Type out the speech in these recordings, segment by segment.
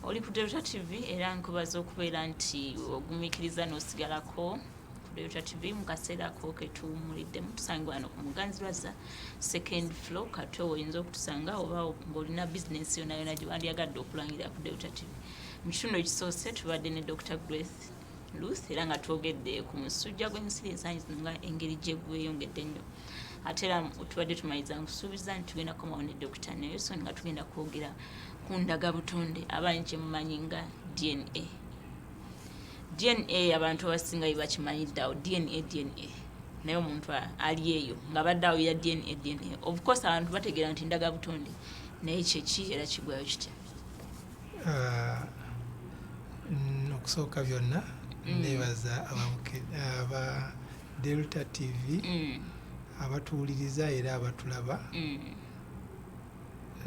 oli ku Delta TV era nkubaza okubeera nti ogumikiriza n'osigalako ku Delta TV mu kaseera ko ketuwumuliddemu. Tusangibwa wano ku Muganzirwazza second floor kati oyinza okutusanga oba ng'olina bizinesi yonna yonna gye wandyagadde okulangira ku Delta TV. Mu kitundu ekisoose tubadde ne Dr. Grace Ruth era nga twogedde ku musujja gw'ensiri ensangi zino nga engeri gye gweyongedde nnyo. Ate era tubadde tumaliriza nkusuubiza nti tugenda kukomawo ne Dr. Nelson nga tugenda kwogera ku ndagabutonde abangi kye mumanyi nga DNA. DNA abantu abasinga bakimanyi ddawo DNA naye omuntu ali eyo nga badde awo ya DNA. Of course abantu bategeera nti ndagabutonde naye kyeki era kigwayo kitya? Okusooka byonna nebaza aba Delta TV abatuwuliriza era abatulaba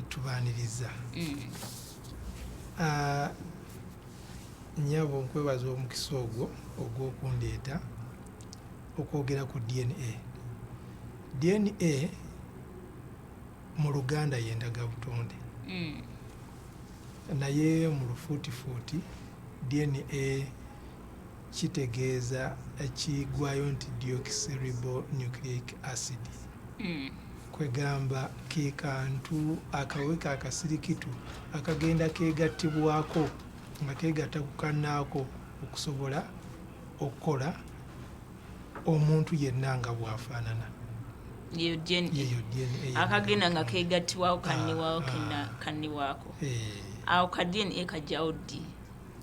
tubaaniriza. Nyabo nkwebaza omukisa ogwo ogw'okundeeta okwogera ku DNA. DNA mu Luganda y'endagabutonde naye mu lufuutifuuti DNA kitegeeza ekigwayo nti deoxyribonucleic acid. Kwegamba ke kantu akaweka akasirikitu akagenda keegattibwako nga keegatta ku kannaako okusobola okukola omuntu yenna nga bw'afaanana. Yeyo DNA. Akagenda nga keegattibwako kanniwaako. Awo ka DNA kajjawo ddi?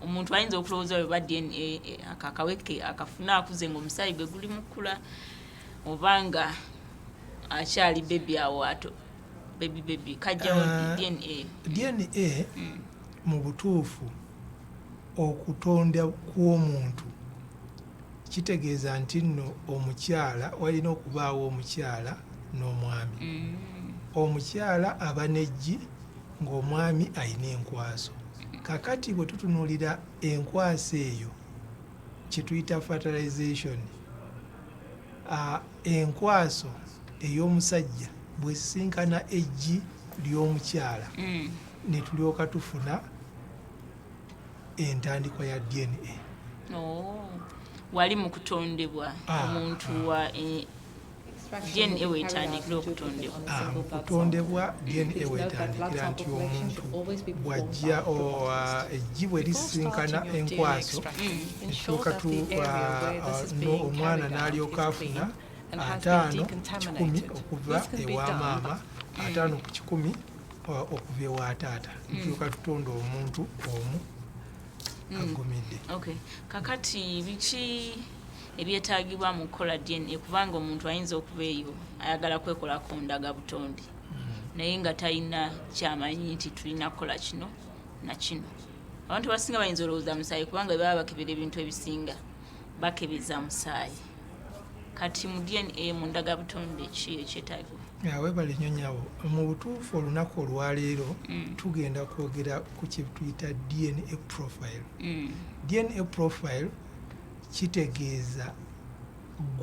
Omuntu ayinza okulowooza oba DNA akakaweke akafuna akuze ng'omusaayi gwe guli mu kkula obanga akyali bebi awo ato bebi kajjawo DNA. DNA mu butuufu okutonda kw'omuntu kitegeeza nti nno omukyala walina okubaawo omukyala n'omwami. Omukyala aba n'eggi ng'omwami alina enkwaso. Kakati bwe tutunuulira enkwaso eyo kye tuyita fertilization, enkwaso ey'omusajja bw'esisinkana eggi ly'omukyala ne tulyoka tufuna entandikwa ya DNA. Wali mu kutondebwa omuntu wa DNA weetandikira okutondebwa. Mu kutondebwa DNA weetandikira nti omuntu bw'ajja eggi bwe lisisinkana enkwaso ekituuka omwana n'alyoka afuna 5-10 okuva ewa maama, 5 ku 10 okuva ewa taata. Tulyoka tutonda omuntu omu agumidde. Kakati biki ebyetaagibwa mu kukola DNA kubanga omuntu ayinza okuba eyo ayagala kwekola ku ndagabutonde naye nga talina kyamanyi nti tulina kukola kino na kino? Abantu basinga bayinza olowooza musaayi kubanga baba bakebera ebintu ebisinga bakebeza musaayi. Kati mu DNA mu ndagabutonde ki ekyetaagibwa? Weebale nnyo nnyabo. Mu butuufu olunaku olwaleero tugenda kwogera ku kye tuyita DNA profile. DNA profile kitegeeza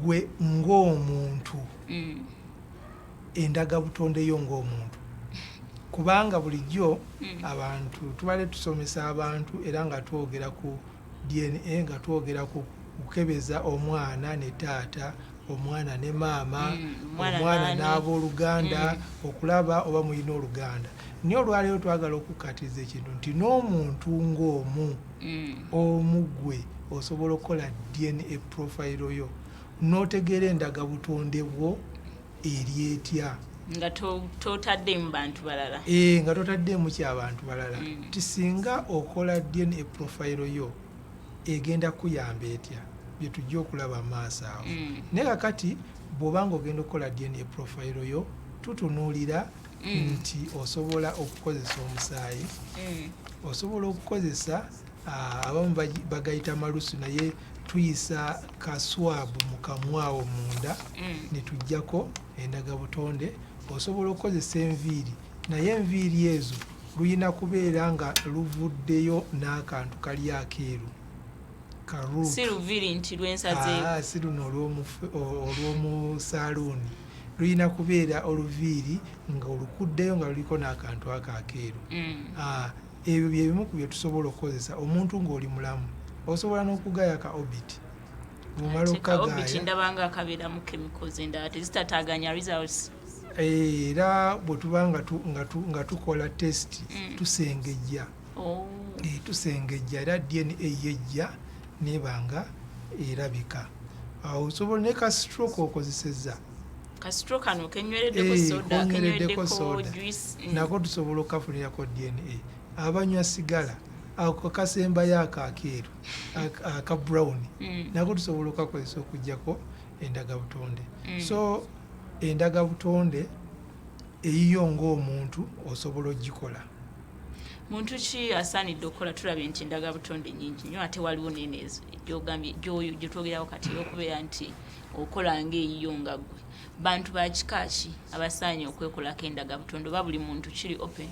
gwe ng'omuntu, endagabutonde yo ng'omuntu. Kubanga bulijjo abantu tubale tusomesa abantu era nga twogera ku DNA nga twogera ku kukebeza omwana ne taata, omwana ne maama, omwana n'abooluganda, okulaba oba mulina oluganda. Naye olwaleero twagala okukkaatiriza ekintu nti n'omuntu ng'omu omu gwe osobola okukola DNA profile yo n'otegeera endagabutonde bwo eri etya. Nga totadde mu bantu balala. Nga totaddeemu ky'abantu balala. Ti singa okola DNA profile yo egenda kuyamba etya bye tujja okulaba maaso awo. Naye kakati bw'obanga ogenda okukola DNA profile yo tutunuulira nti osobola okukozesa omusaayi, osobola okukozesa abamu bagayita malusu naye tuyisa kaswabu mu kamwawo munda ne tujjako endagabutonde. Osobola okukozesa enviiri naye enviiri ezo luyina kubeera nga luvuddeyo n'akantu kali akeeru. Si luviiri nti lwensazeeyo. Si luno olw'omu saaluuni. Luyina kubeera oluviiri nga olukuddeyo nga luliko n'akantu ako akeeru. ebyo bye bimu ku bye tusobola okukozesa omuntu ng'oli mulamu osobola n'okugaya ka orbit bumala okukagaaya ndabanga akabeeramu chemicals endala tezitataganya results era bwe tuba nga tukola test tusengejja tusengejja era DNA yejja nebanga erabika awo osobola ne ka stroke okozesezza kastroke kano kenywereddeko soda kenywereddeko juice nako tusobola okukafunirako DNA abanywa sigala ako kasembayo akakeeru aka brown nako tusobola okukakozesa okuggyako endagabutonde so endagabutonde eyiyo ng'omuntu osobola ogikola muntu ki asaanidde okukola tulabye nti endagabutonde nyingi nnyo ate waliwo neneezo gyogambye gyetwogerawo kati okubeera nti okola ng'eyiyo nga ggwe bantu bakika ki abasaanye okwekolako endagabutonde oba buli muntu kiri open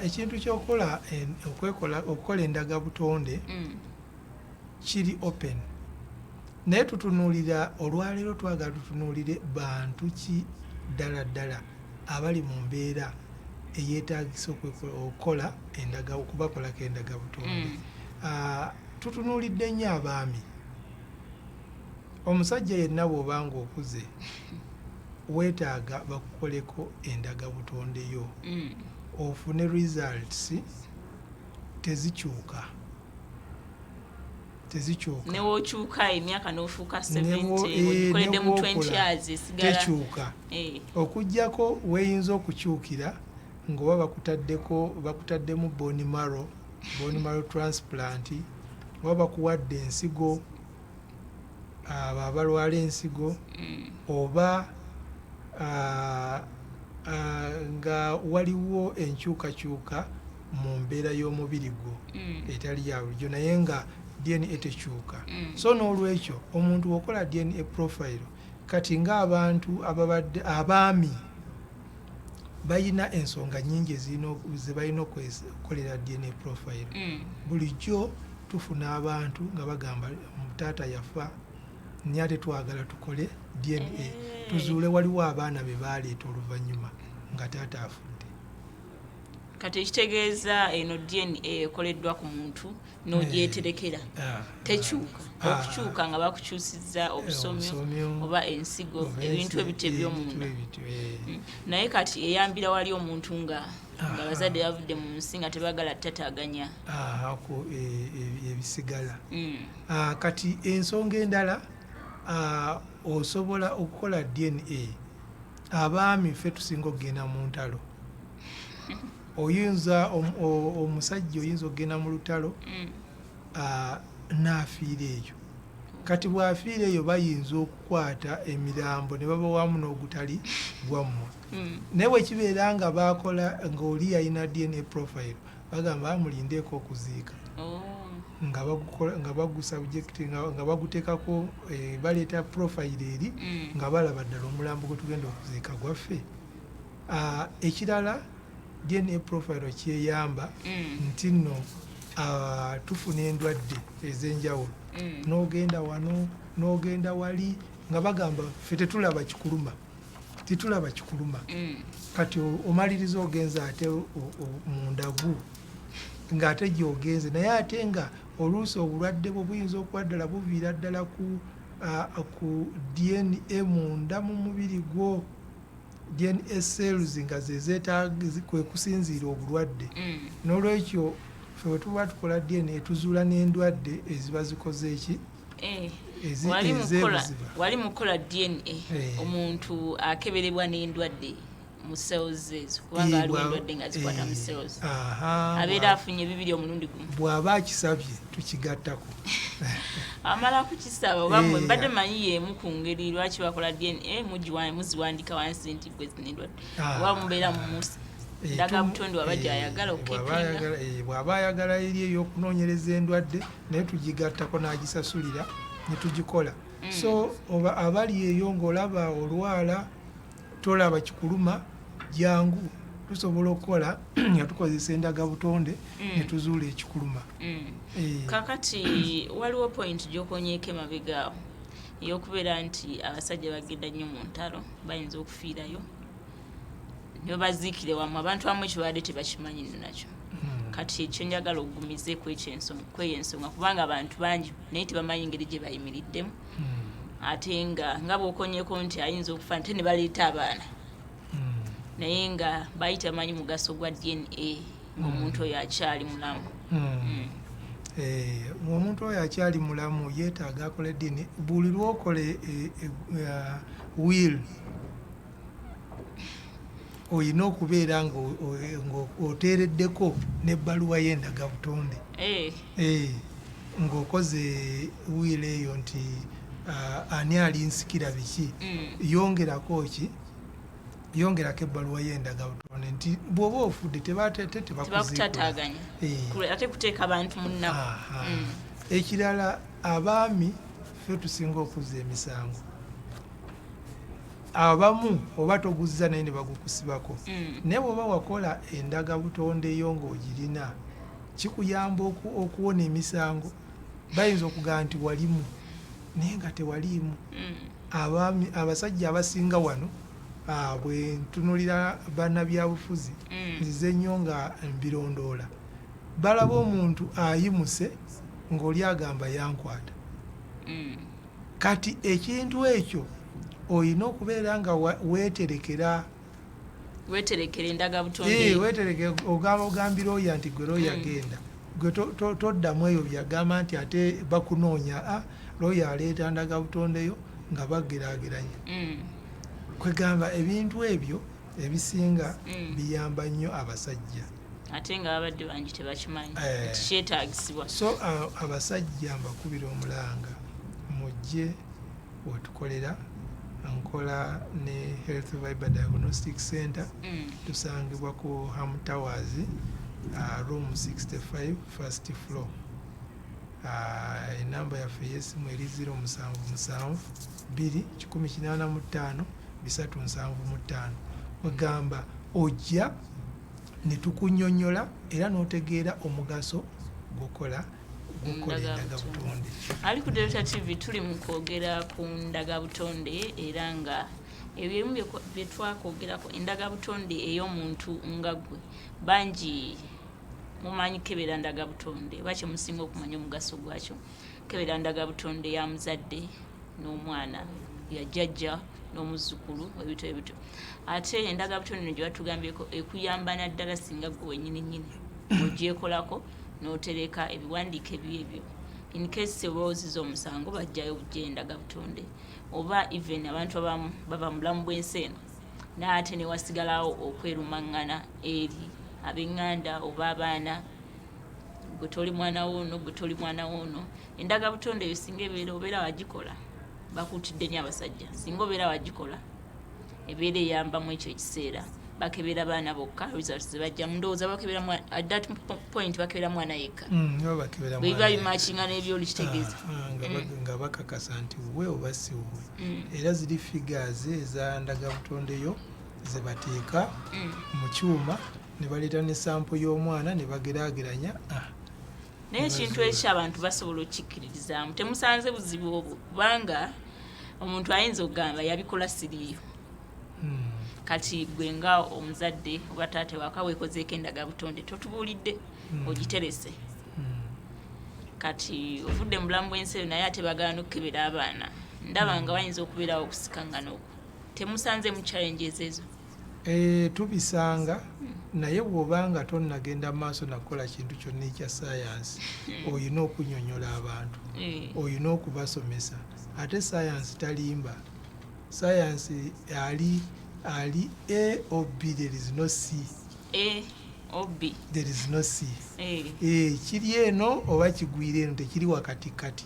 ekintu kyokola okukola endagabutonde kiri open naye tutunuulira olwaleero twagala tutunuulire bantu ki ddala ddala abali mu mbeera eyeetagisa okukola okubakolako endagabutonde tutunuulidde nnyo abaami omusajja yenna bw'obanga okuze weetaaga bakukoleko endagabutonde yo ofune results tezikyuka newokyuka emyaka n'ofuuka 70 okoledde mu 20 years esigala tekyuka okuggyako weeyinza okukyukira ng'oba bakutaddemu bone marrow transplant oba bakuwadde ensigo abo abalwala ensigo oba nga waliwo enkyukakyuka mu mbeera y'omubiri gwo etali ya bulijjo naye nga DNA tekyuka so n'olwekyo omuntu okola DNA profile kati ng'abantu abaami balina ensonga nyingi ze balina okukolera DNA profile bulijjo tufuna abantu nga bagamba taata yafa naye ate twagala tukole DNA tuzuule waliwo abaana be baaleeta oluvannyuma nga taata afudde kati ekitegeeza eno DNA ekoleddwa ku muntu n'ogyeterekera tekyuka okukyuka nga bakukyusizza obusomyo oba ensigo ebintu ebito eby'omunda naye kati eyambira wali omuntu nga bazadde bavudde mu nsi nga tebagala tataganya ebisigala kati ensonga endala osobola okukola DNA abaami ffe tusinga okugenda mu ntalo oyinza omusajja oyinza okugenda mu lutalo n'afiira eyo kati bw'afiira eyo bayinza okukwata emirambo ne baba wamu n'ogutali gwammwe naye bwekibeera nga bakola ng'oli yalina DNA profile bagamba bamulindeeko okuziika nga bagusubjecti nga baguteekako baleeta profile eri nga balaba ddala omulambo gwe tugenda okuziika gwaffe ekirala DNA profile kyeyamba nti nno tufuna endwadde ez'enjawulo n'ogenda wano n'ogenda wali nga bagamba ffe tetulaba kikuluma kati omaliriza ogenza ate mu ndagu ng'ate gy'ogenze naye ate nga oluusi obulwadde bwo buyinza okuba ddala buviira ddala ku DNA munda mu mubiri gwo DNA cells nga kwe kusinziira obulwadde n'olwekyo ffe bwe tuba tukola DNA tuzuula n'endwadde eziba zikoze eki wali mukola DNA omuntu akeberebwa n'endwadde mu cells ezo kubanga waliwo endwadde nga zikwata mu cells abeera afunye bibiri omulundi gumu bw'aba akisabye tukigattako amala kukisaba oba mwe mbadde manyi yeemu ku ngeri lwaki bakola DNA muziwandika wansi nti gwe zina endwadde oba mubeera mu musa ndagabutonde waba gyayagala okukepinga bw'aba ayagala eri ey'okunoonyereza endwadde naye tugigattako n'agisasulira ne tugikola so oba abali eyo ng'olaba olwala tolaba kikuluma jangu tusobola okukola nga tukozesa endagabutonde ne tuzuula ekikuluma kakati waliwo point gy'okonyeeko emabegaawo ey'okubeera nti abasajja bagenda nnyo mu ntalo bayinza okufiirayo ne baziikire wamu abantu abamu ekibadde tebakimanyi nakyo kati ekyo njagala okugumize kweyo ensonga kubanga abantu bangi naye tebamanyi engeri gye bayimiriddemu ate nga bw'okonyeko nti ayinza okufa nte ne baleeta abaana naye nga bayita bamanyi mugaso gwa DNA ng'omuntu oyo akyali mulamu. Omuntu oyo akyali mulamu yeetaaga akola DNA. Buli lwokole will oyina okubeera ng'oteereddeko n'ebbaluwa y'endagabutonde ng'okoze will eyo nti ani alinsikira biki yongerako ebbaluwa y'endagabutonde nti bw'oba ofudde tebakutataaganya ate kuteeka abantu mu nnaku. Ekirala abaami ffe tusinga okuzza emisango abamu oba toguzza naye ne bagukusibako naye bw'oba wakola endagabutonde yo ng'ogirina kikuyamba okuwona emisango. Bayinza okugamba nti walimu naye nga tewaliimu. Abasajja abasinga wano bwe ntunulira bannabyabufuzi nzize nnyo nga mbirondoola balaba omuntu ayimuse ng'oli agamba yankwata. Kati ekintu ekyo oyina okubeera nga weeterekera endagabutonde ogambira oyo nti gwe looya genda gwe toddamu eyo byagamba nti ate bakunoonya looya aleeta ndagabutondeyo nga bageraageranya. Kwegamba ebintu ebyo ebisinga biyamba nnyo abasajja ate nga babadde bangi tebakimanyi kyetaagisibwa. So abasajja mbakubira omulanga mujje wetukolera. Nkola ne Health Viber Diagnostic Center tusangibwa ku Ham Towers room 65 first floor. Enamba yaffe y'essimu eri 077 2 185 wegamba ojja ne tukunnyonnyola era n'otegeera omugaso gwokola endagabutonde. Ali ku Delta TV tuli mu kwogera ku ndagabutonde era nga ebimu bye twakwogerako endagabutonde ey'omuntu nga ggwe bangi mumanyi kebera ndagabutonde oba kyemusinga okumanya omugaso gwakyo. Kebera ndagabutonde ya muzadde n'omwana ya jjajja n'omuzzukulu ebito ate endagabutonde gye batugambyeko ekuyamba naddala singa gwe wennyini ogyekolako n'otereka ebiwandiiko ebyo in case oba oziza omusango bajjayo bujja endagabutonde oba even abantu abamu baba mulamu bw'ensi eno n'ate ne wasigalawo okwerumaŋŋana eri ab'eŋŋanda oba abaana gwe toli mwana woono endagabutonde eyo singa obeera wagikola bakuutidde nnyo abasajja singa obeera wagikola ebeera eyambamu ekyo ekiseera bakebera baana bokka results zebajja mundowooza bakebera at that point bakebera mwana yekka biba bimakinga n'ebyoli kitegeeza nga bakakasa nti we oba si we era ziri figures eza ndagabutonde yo ze bateeka mu kyuma ne baleeta ne sampo y'omwana ne bageraageranya naye ekintu ekyo abantu basobola okukikkiririzaamu temusanze buzibu obwo kubanga omuntu ayinza okugamba yabikola siriiyo kati gwe nga omuzadde oba taate waka weekozeeko endagabutonde totubuulidde ogiterese kati ovudde mu bulamu bw'ensi eyo naye ate bagaana okukebera abaana ndaba nga wayinza okubeerawo okusikangana okwo temusanze mu challenges ezo. Tubisanga naye bw'obanga tonnagenda maaso nakola kintu kyonna ekya sayansi oyina okunnyonnyola abantu oyina okubasomesa ate sayansi talimba. Sayansi ali A or B, there is no C. A or B. There is no C. Kiri eno oba kigwire eno tekiri wakatikati.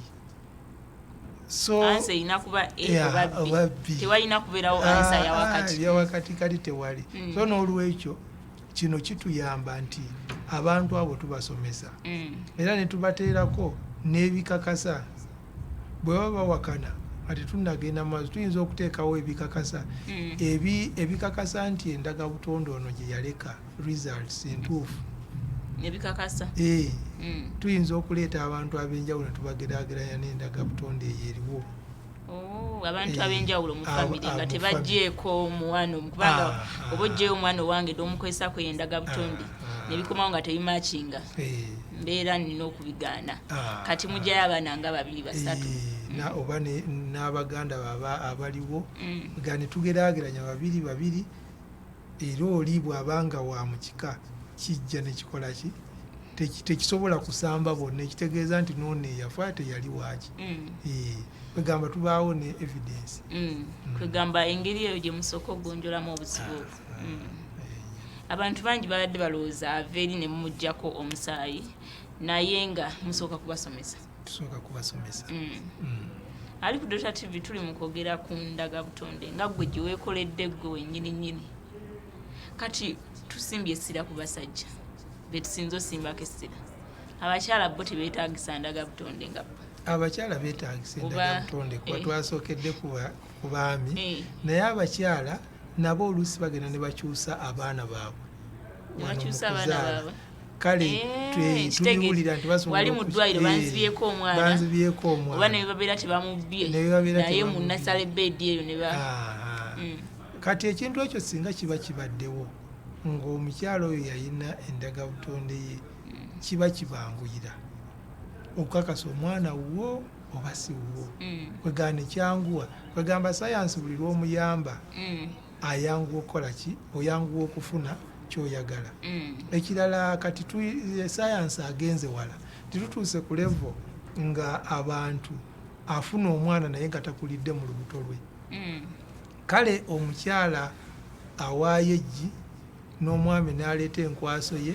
So answer ina kuba A oba B. Tewalina kubeerawo answer ya wakati. Ya wakatikati tewali. So n'olwekyo kino kituyamba nti abantu abo tubasomesa. Era ne tubateerako n'ebikakasa bwe baba wakana ati tunagenda maaso tuyinza okuteekawo ebikakasa ebikakasa nti endagabutonde ono gye yaleka results entuufu ebikakasa tuyinza okuleeta abantu ab'enjawulo tubageraageranya n'endagabutonde eyo eriwo abantu ab'enjawulo mu famire nga tebaggyeko muwano kubanga oba oggyeyo omwana owange n'omukozesako endagabutonde nebikomawo nga tebimakinga mbeera nina okubigaana kati mujjayo abaana nga 2-3 oba n'abaganda abaliwo nga ne tugeraageranya 2 era oli bw'abanga wa mukika kijja ne kikola ki tekisobola kusamba bonna ekitegeeza nti noono eyafa teyali waaki kwegamba tubaawo ne evidence kwegamba engeri eyo gye musooka ogonjolamu obuzibu abantu bangi babadde balowooza ava eri ne mumuggyako omusaayi naye nga musooka kubasomesa ali ku Dr. TV tuli mu kwogera ku ndagabutonde nga ggwe gye weekoledde ggwe wennyini nnyini kati tusimbye essira ku basajja betusinza osimbako essira abakyala bo tebeetagisa ndagabutonde nga abakyala beetagisa endagabutonde kuba twasookedde ku baami naye abakyala nabo oluusi bagenda ne bakyusa abaana baabwe kale tuliwulira nti wali mu ddwaliro banzibyeko omwana oba ne babeera tebamubbye naye mu nasale beedi eyo ne kati ekintu ekyo singa kiba kibaddewo ng'omukyala oyo yalina endagabutonde ye kiba kibanguyira okukakasa omwana wo oba si wo kwegamba nekyanguwa kwegamba sayansi buli lw'omuyamba ayanguwa okukola ki oyanguwa okufuna kyoyagala ekirala kati sayansi agenze wala titutuuse ku levo nga abantu afuna omwana naye nga takulidde mu lubuto lwe kale omukyala awaayo eggi n'omwami n'aleeta enkwaso ye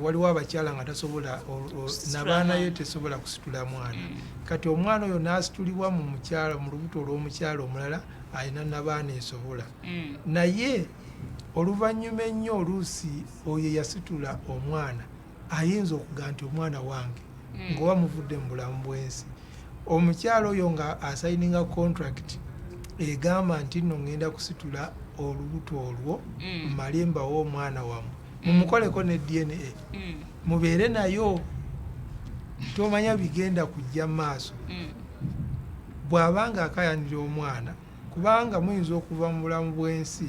waliwo abakyala nga tasobola nabaana ye tesobola kusitula mwana kati omwana oyo n'asitulibwa mu lubuto olw'omukyala omulala alina nabaana esobola naye oluvannyuma ennyo oluusi oyo yasitula omwana ayinza okugaa nti omwana wange ng'oba muvudde mu bulamu bw'ensi omukyala oyo nga asayininga contract egamba nti nno ngenda kusitula olubuto olwo malimba w'omwana wamu mumukoleko ne DNA mubeere nayo tomanya bigenda kujja maaso bw'abanga akayanira omwana kubanga muyinza okuva mu bulamu bw'ensi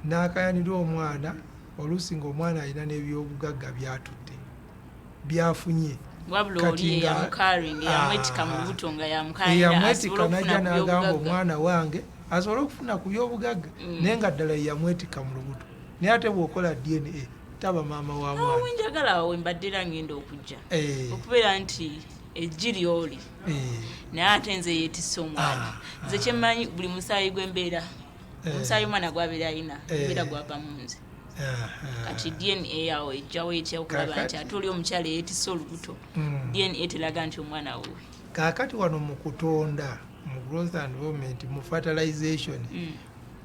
n'akayanira omwana oluusi ng'omwana alina n'ebyobugagga byatudde byafunye eyamwetika najja n'agamba omwana wange asobole okufuna ku byobugagga naye nga ddala yamwetika mu lubuto naye ate bw'okola DNA taba maama wa mwana njagala awo mbaddera ngenda okujja okubeera nti eggi lyoli naye ate nze yeetisse omwana nze kyemmanyi buli musaayi gw'embeera omusaayi omwana gw'abeera alina embeera gwava mu nze kati DNA yawe ejjawo etya okulaba nti ate oli omukyala yeetisse olubuto DNA teraga nti omwana wewe kaakati wano mu kutonda mu growth and development mu fertilization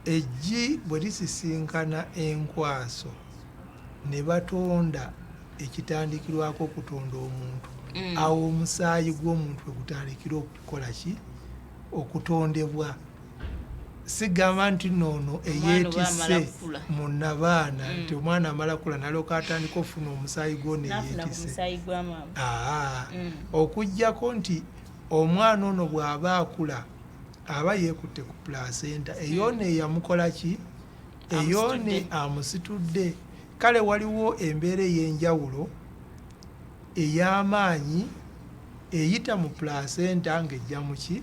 eggi bwe lisisinkana enkwaso ne batonda ekitandikirwako okutonda omuntu awo omusaayi gw'omuntu we gutandikira okukola ki okutondebwa sigamba nti noono eyeetisse mu nabaana nti omwana amala kula nalyoka atandika ofuna omusaayi gw'ono eyeetisse okuggyako nti omwana ono bw'aba akula aba yeekutte ku placenta eyone eyamukola ki eyone amusitudde kale waliwo embeera ey'enjawulo ey'amaanyi eyita mu placenta ng'ejja mu ki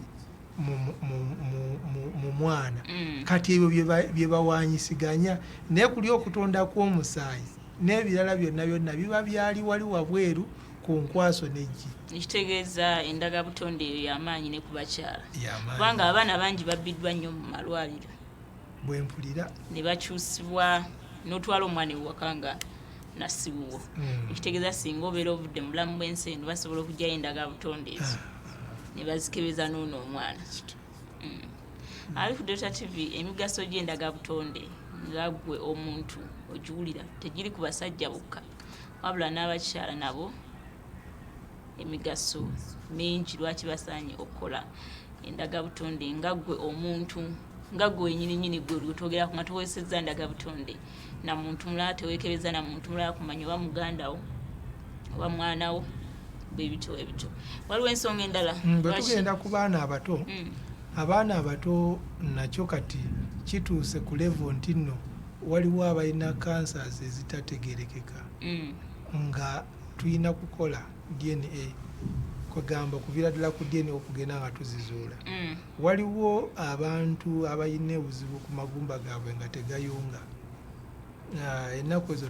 mu mwana kati ebyo bye bawanyisiganya naye kuli okutonda kw'omusaayi n'ebirala byonna biba byali wali wabweru ku nkwaso n'eggi ekitegeeza endagabutonde eyo y'amaanyi ne ku bakyala kubanga abaana bangi babbiddwa nnyo mu malwaliro bwempulira ne bakyusibwa n'otwala omwana ewaka nga nasibuwo ekitegeeza singa obeera ovudde mu bulamu bw'ensi eno basobola okugyayo endagabutonde ezo ne bazikebeza n'ono omwana ali ku Dr. TV emigaso gy'endagabutonde nga ggwe omuntu ogiwulira tegiri ku basajja bokka wabula n'abakyala nabo emigaso mingi lwaki basaanye okukola endagabutonde nga ggwe omuntu nga ggwe wenyininyini gwe olwotogera nga toweesezza ndagabutonde na muntu mulala teweekebeza na muntu mulala kumanya oba mugandawo oba mwanawo bwebityo ebityo waliwo ensonga endala bwe tugenda ku baana abato abaana abato nakyo kati kituuse ku levo nti nno waliwo abalina cancers ezitategerekeka nga tulina kukola DNA kwegamba kuvira ddala ku DNA okugenda nga tuzizuula. Waliwo abantu abalina obuzibu ku magumba gaabwe nga tegayunga. Ennaku ezo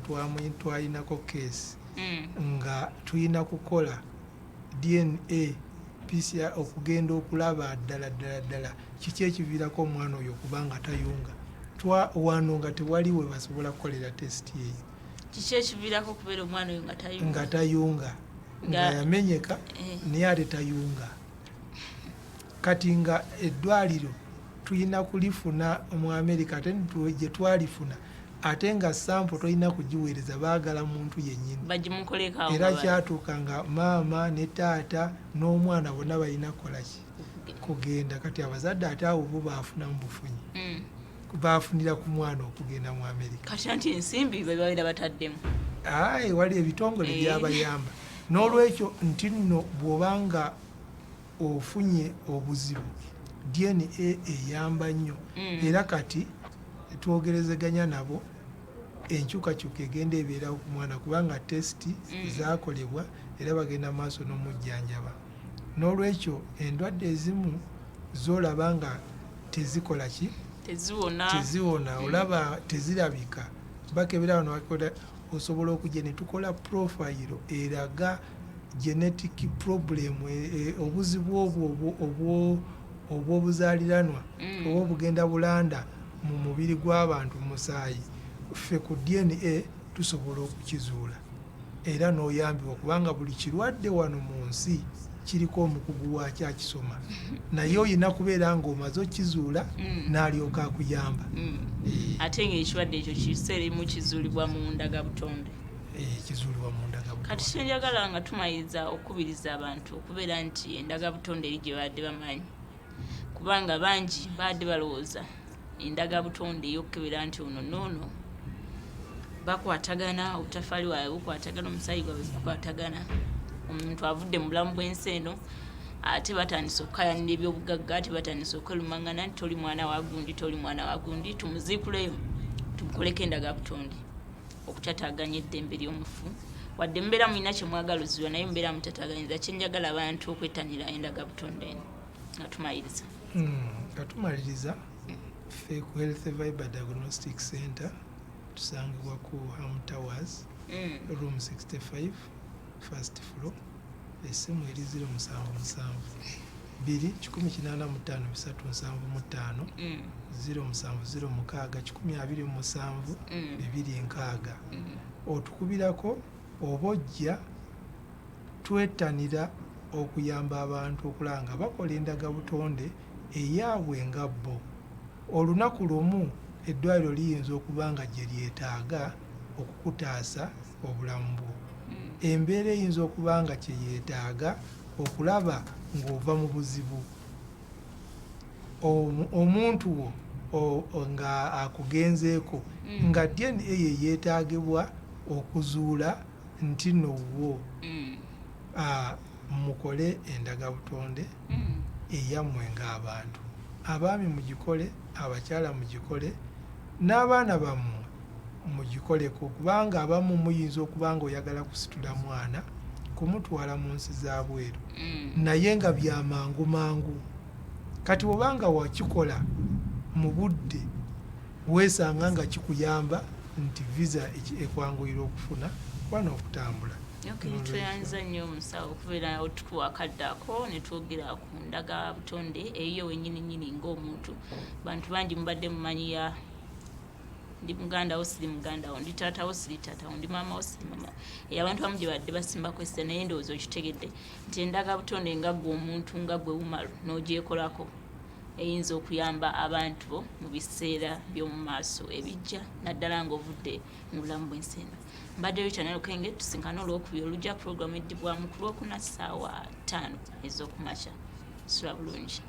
twalinako keesi nga tulina kukola DNA PCR okugenda okulaba ddala kiki ekiviirako omwana oyo okubanga tayunga. Wano nga tewaliwe basobola kukolera tesiti eyo. Kiki ekiviirako okubeera omwana oyo nga tayunga nga yamenyeka naye ate tayunga. Kati nga eddwaliro tulina kulifuna mu America ate gye twalifuna ate nga sampo tolina kugiweereza baagala muntu yennyini era kyatuuka nga maama ne taata n'omwana bonna balina kukolaki kugenda. Kati abazadde ate awo bo baafuna mu bufunyi baafunira ku mwana okugenda mu America. Kati anti ensimbi bebabeera bataddemu wali ebitongole byabayamba. N'olwekyo nti nno bw'obanga ofunye obuzibu DNA eyamba nnyo era kati twogerezeganya nabo enkyukakyuka egenda ebeerawo ku mwana kubanga tesiti zaakolebwa era bagenda maaso n'omujjanjaba. N'olwekyo endwadde ezimu z'olaba nga tezikola ki teziwona olaba tezirabika bakebera wano bakola osobola okujja ne tukola profile eraga genetic problem obuzibu obwo obw'obuzaaliranwa oba obugenda bulanda mu mubiri gw'abantu mu musaayi ffe ku DNA tusobola okukizuula era n'oyambibwa kubanga buli kirwadde wano mu nsi kiriko omukugu wakyo akisoma naye oyina kubeera ng'omaze okkizuula n'alyoka akuyamba. Ate ng'ekirwadde ekyo kiseera emu kizuulibwa mu ndagabutonde. Kizuulibwa mu ndagabutonde. Kati kyenjagala nga tumaliriza okubiriza abantu okubeera nti endagabutonde eri gye badde bamanyi kubanga bangi badde balowooza endagabutonde ey'okukebera nti ono noono bakwatagana obutafaali waabwe bukwatagana omusaayi gwabwe gukwatagana omuntu avudde mu bulamu bw'ensi eno ate batandise okukayanira ebyobugagga ate batandise okwerumangana nti toli mwana wa gundi tumuziikuleyo tumukoleko endagabutonde okutataganya eddembe ly'omufu wadde mubeera mulina kye mwagala ozibwa naye mubeera mutataganyiriza. Kyenjagala abantu okwettanira endagabutonde eno nga tumaliriza. Ffe ku Health Viber Diagnostic Center tusangibwa ku Ham Towers room 65 first floor. Essimu eri 077 2 185 375 070 mukaaga 127 2 otukubirako oba ojja twettanira okuyamba abantu okulanga bakola endagabutonde eyaabwe nga bo. Olunaku lumu eddwaliro liyinza okuba nga gye lyetaaga okukutaasa obulamu bwo. Embeera eyinza okuba nga kye yeetaaga okulaba ng'ova mu buzibu. Omuntu wo nga akugenzeeko nga DNA ye yeetaagibwa okuzuula nti nowwo mukole endagabutonde eyammwe ng'abantu. Abaami mugikole, abakyala mugikole, n'abaana bammwe mugikoleko kubanga abamu muyinza okuba nga oyagala kusitula mwana kumutwala mu nsi za bweru naye nga byamangu mangu. Kati obanga wakikola mu budde weesanga nga kikuyamba nti visa ekwanguyira okufuna wano okutambula. Tweyanza nnyo omusawo okubeera otukuwa akadde ako ne twogera ku ndagabutonde eyo wennyini ng'omuntu. Bantu bangi mubadde mumanyiya ndi muganda wo siri muganda wo, ndi taata wo siri taata wo, ndi maama wo siri maama wo. Abantu bamu gye badde basimba kwesita naye ndowooza okitegedde nti endagabutonde nga ggwe omuntu nga ggwe wumalu n'ogyekolako eyinza okuyamba abantu bo mu biseera by'omu maaso ebijja naddala ng'ovudde mu bulamu bw'ensi eno. Mbadde Richard Kenge tusinkana olwokubiri olujja pulogulaamu eddibwamu ku Lwokuna ssaawa 5 ez'okumakya. Sula bulungi.